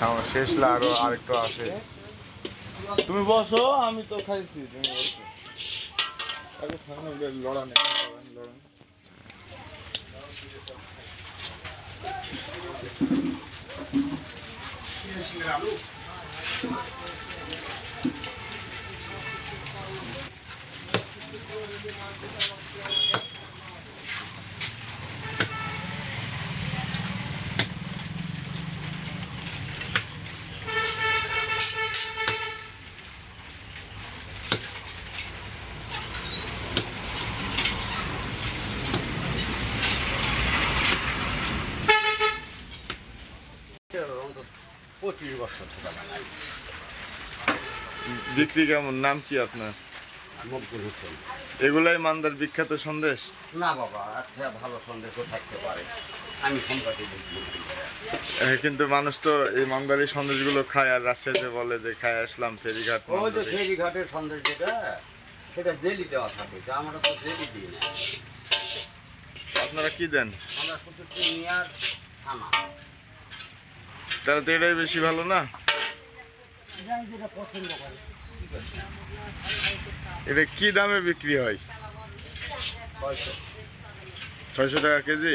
আমার শেষ না, আরো আরেকটু আছে। তুমি বসো, আমি তো খাইছি, তুমি বসো। আগে খাওয়া লড়ান লড়ান। বিক্রি কেমন? নাম কি আপনার? মকবুল হোসেন। এগুলাই মান্দার বিখ্যাত সন্দেশ? না বাবা, আচ্ছা ভালো সন্দেশও থাকতে পারে, আমি সম্পাদে দেখি। কিন্তু মানুষ তো এই মান্দারি সন্দেশগুলো খায়, আর রাজশাহীতে বলে যে খায় আসলাম ফেরিঘাট। ওই যে ফেরিঘাটের সন্দেশ যেটা, সেটা জেলি দেওয়া থাকে, তা আমরা তো জেলি দিই না। আপনারা কি দেন? আমরা শুধু চিনি আর ছানা। তাহলে তো এটাই বেশি ভালো না? যাই যেটা পছন্দ করে। এটা কি দামে বিক্রি হয়? 600 600 টাকা কেজি?